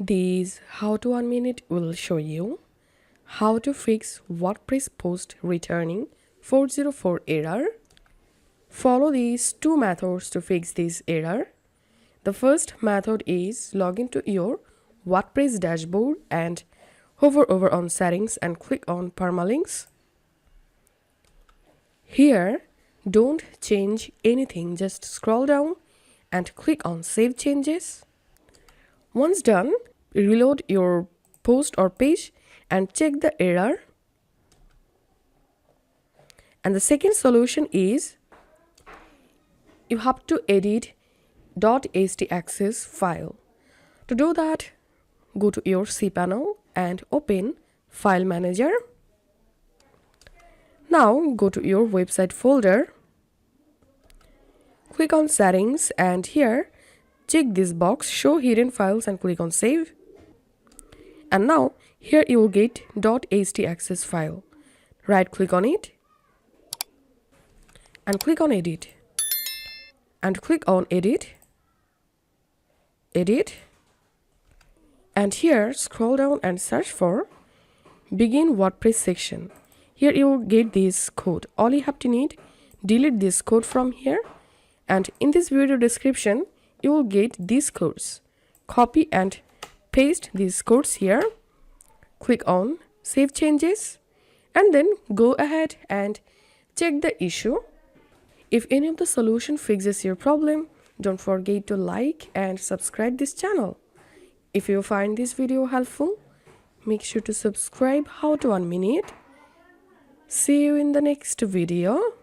This How to 1 Minute will show you how to fix WordPress post returning 404 error. Follow these two methods to fix this error. The first method is log into your WordPress dashboard and hover over on settings and click on permalinks. Here, don't change anything, just scroll down and click on save changes. Once done, reload your post or page and check the error. And the second solution is you have to edit .htaccess file. To do that, go to your cPanel and open File Manager. Now go to your website folder. Click on Settings and here check this box Show Hidden Files and click on Save. And now here you will get .htaccess file. Right click on it and click on Edit. And click on Edit. And here scroll down and search for Begin WordPress section. Here you will get this code. All you have to need, delete this code from here, and in this video description you will get these codes. Copy and paste these codes here. Click on Save Changes and then go ahead and check the issue. If any of the solution fixes your problem, don't forget to like and subscribe this channel. If you find this video helpful, make sure to subscribe How to 1 Minute. See you in the next video.